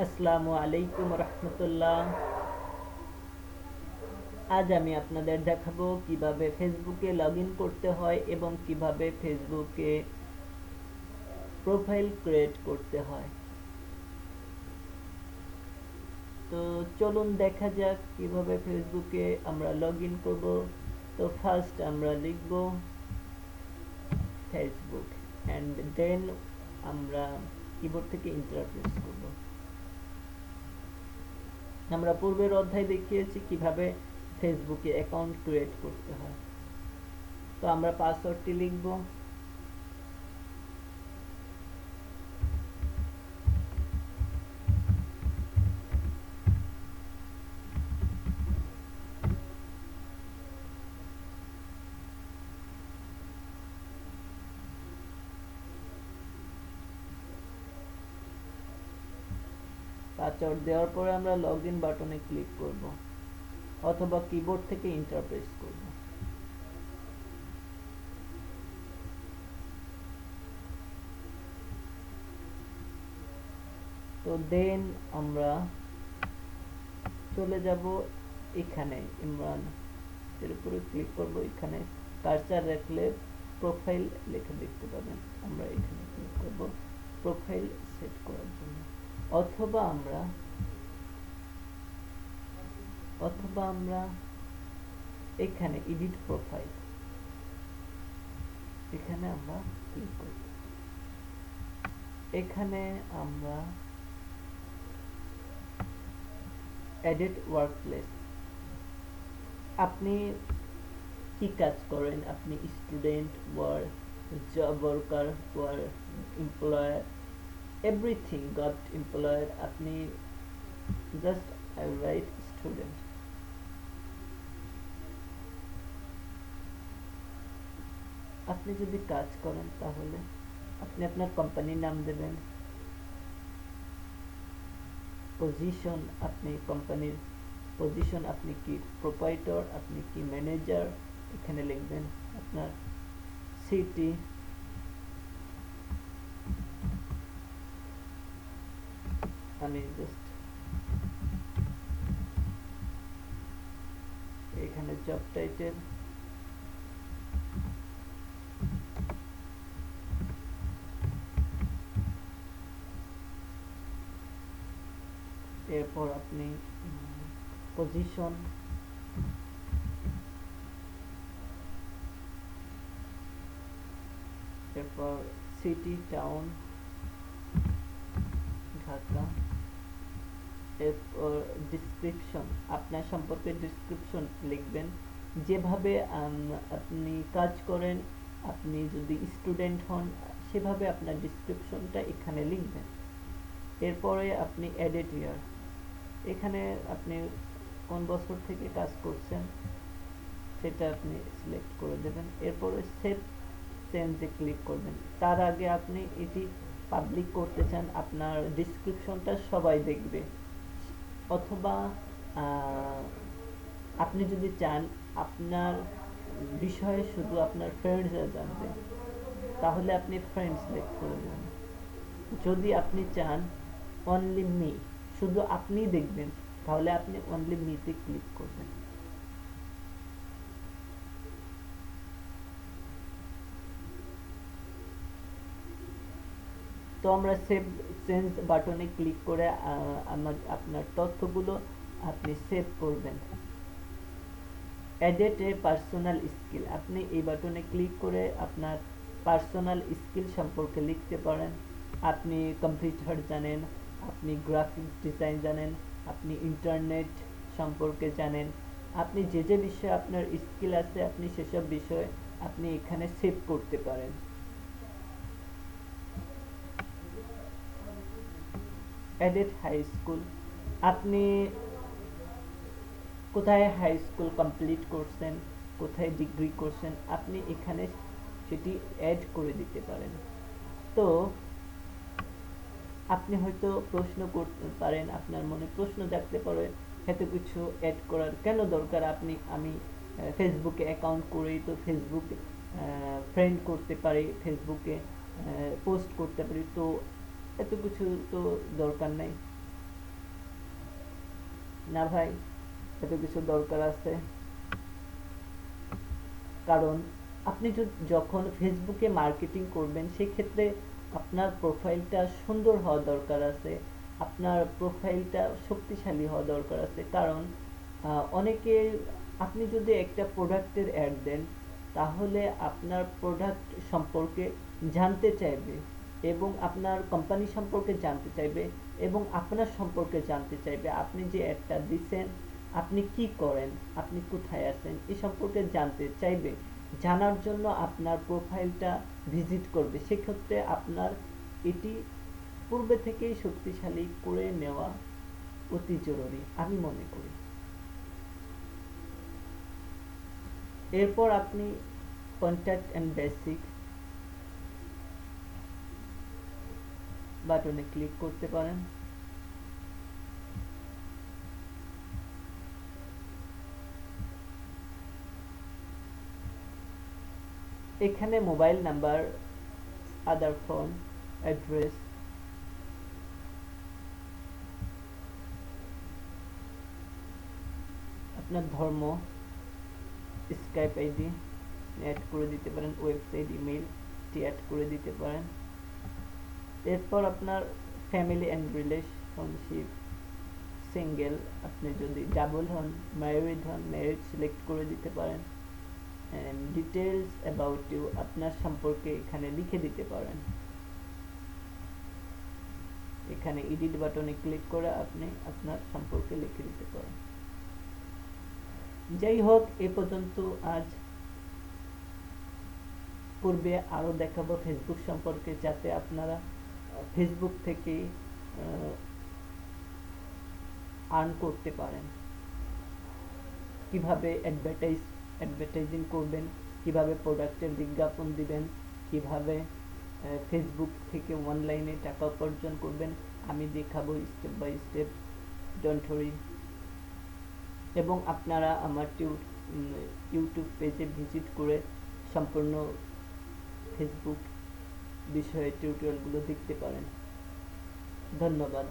আসসালামু আলাইকুম রহমতুল্লাহ। আজ আমি আপনাদের দেখাবো কিভাবে ফেসবুকে লগ ইন করতে হয় এবং কিভাবে ফেসবুকে প্রোফাইল ক্রিয়েট করতে হয়। তো চলুন দেখা যাক কিভাবে ফেসবুকে আমরা লগ ইন করব। তো ফার্স্ট আমরা লিখব ফেসবুক অ্যান্ড দেন আমরা কিবোর্ড থেকে এন্টার প্রেস করব। আমরা পূর্বের অধ্যায় দেখিয়েছি কিভাবে ফেসবুকে অ্যাকাউন্ট ক্রিয়েট করতে হয়। তো আমরা পাসওয়ার্ডটি লিখব। পাসওয়ার্ড দেওয়ার পরে আমরা লগ ইন বাটনে ক্লিক করব অথবা কিবোর্ড থেকে এন্টার প্রেস করব। তো দেন আমরা চলে যাব এখানে ইমরান এর উপরে ক্লিক করব। এখানে কার্সার রাখলে প্রোফাইল লেখা দেখতে পাবেন। আমরা এখানে ক্লিক করব প্রোফাইল সেট করার জন্য, অথবা আমরা এখানে এডিট প্রোফাইল, এখানে আমরা ক্লিক করব। এখানে আমরা এডিট ওয়ার্কপ্লেস, আপনি কি কাজ করেন, আপনি student or job worker or employer everything got employer, আপনি জাস্ট আই রাইট স্টুডেন্ট। আপনি যদি কাজ করেন তাহলে আপনি আপনার কোম্পানির নাম দেবেন। পজিশন, আপনি কোম্পানির পজিশন, আপনি কি প্রোপাইটর, আপনি কি ম্যানেজার, এখানে লিখবেন আপনার সিটি, আমি জাস্ট এখানে জব টাইটেল, এরপর আপনি পজিশন, এরপর সিটি টাউন ঢাকা, এরপর ডিসক্রিপশন, আপনার সম্পর্কে ডিসক্রিপশন লিখবেন যেভাবে আপনি কাজ করেন। আপনি যদি স্টুডেন্ট হন সেভাবে আপনার ডিসক্রিপশনটা এখানে লিখবেন। এরপরে আপনি এডিট ইয়ার, এখানে আপনি কোন বছর থেকে কাজ করছেন সেটা আপনি সিলেক্ট করে দেবেন। এরপরে সেভ চেঞ্জে ক্লিক করবেন। তার আগে আপনি এটি পাবলিক করতে চান, আপনার ডিসক্রিপশনটা সবাই দেখবে, অথবা আপনি যদি চান আপনার বিষয়ে শুধু আপনার ফ্রেন্ডসরা জানবে তাহলে আপনি ফ্রেন্ডস সিলেক্ট করে দেবেন। যদি আপনি চান অনলি মি, শুধু আপনি দেখবেন, তাহলে আপনি অনলি মিতে ক্লিক করবেন। তো আমরা সেভ চেঞ্জ বাটনে ক্লিক করে আপনার তথ্যগুলো আপনি সেভ করবেন। এডিট এ পার্সোনাল স্কিল, আপনি এই বাটনে ক্লিক করে আপনার পার্সোনাল স্কিল সম্পর্কে লিখতে পারেন। আপনি কম্পিউটার জানেন, আপনি গ্রাফিক্স ডিজাইন জানেন, আপনি ইন্টারনেট সম্পর্কে জানেন, আপনি যে যে বিষয়ে আপনার স্কিল আছে আপনি সেসব বিষয়ে আপনি এখানে সেভ করতে পারেন। এডিট হাই স্কুল, আপনি কোথায় হাই স্কুল কমপ্লিট করছেন, কোথায় ডিগ্রি করছেন, আপনি এখানে সেটি অ্যাড করে দিতে পারেন। তো আপনি হয়তো প্রশ্ন করতে পারেন, আপনার মনে প্রশ্ন জাগতে পারে এত কিছু অ্যাড করার কেন দরকার, আমি ফেসবুকে অ্যাকাউন্ট করেই তো ফেসবুক ফ্রেন্ড করতে পারি, ফেসবুকে পোস্ট করতে পারি, তো এত কিছু তো দরকার নাই। না ভাই, এত কিছু দরকার আছে। কারণ আপনি যখন ফেসবুকে মার্কেটিং করবেন সেক্ষেত্রে আপনার প্রোফাইলটা সুন্দর হওয়া দরকার আছে, আপনার প্রোফাইলটা শক্তিশালী হওয়া দরকার আছে। কারণ অনেকে, আপনি যদি একটা প্রোডাক্টের অ্যাড দেন তাহলে আপনার প্রোডাক্ট সম্পর্কে জানতে চাইবে এবং আপনার কোম্পানি সম্পর্কে জানতে চাইবে এবং আপনার সম্পর্কে জানতে চাইবে। আপনি যে অ্যাডটা দিচ্ছেন, আপনি কি করেন, আপনি কোথায় আছেন, এ সম্পর্কে জানতে চাইবে। জানার জন্য আপনার প্রোফাইলটা ভিজিট করবে। সেক্ষেত্রে আপনার এটি পূর্বে থেকেই শক্তিশালী করে নেওয়া অতি জরুরি আমি মনে করি। এরপর আপনি কন্ট্যাক্ট অ্যান্ড বেসিক বাটনে ক্লিক করতে পারেন। এখানে মোবাইল নাম্বার, আদার ফোন, অ্যাড্রেস, আপনার ধর্ম, স্কাইপ আইডি অ্যাড করে দিতে পারেন, ওয়েবসাইট, ইমেইলটি অ্যাড করে দিতে পারেন। এরপর আপনার ফ্যামিলি অ্যান্ড রিলেশনশিপ, সিঙ্গেল, আপনি যদি ডাবল হন, ম্যারিড হন, ম্যারিড সিলেক্ট করে দিতে পারেন। অ্যান্ড ডিটেলস অ্যাবাউট ইউ, আপনার সম্পর্কে এখানে লিখে দিতে পারেন। এখানে এডিট বাটনে ক্লিক করে আপনি আপনার সম্পর্কে লিখে দিতে পারেন। যাই হোক, এ পর্যন্ত আজ। পূর্বে আরও দেখাবো ফেসবুক সম্পর্কে, যাতে আপনারা ফেসবুক থেকে আর্ন করতে পারেন। কিভাবে অ্যাডভার্টাইজিং করবেন, কিভাবে প্রোডাক্টের বিজ্ঞাপন দিবেন, কিভাবে ফেসবুক থেকে অনলাইনে টাকা উপার্জন করবেন, আমি দেখাবো step by step. Don't worry. এবং আপনারা আমার ইউটিউব পেজে ভিজিট করে সম্পূর্ণ ফেসবুক বিষয়ে টিউটোরিয়ালগুলো দেখতে পারেন। ধন্যবাদ।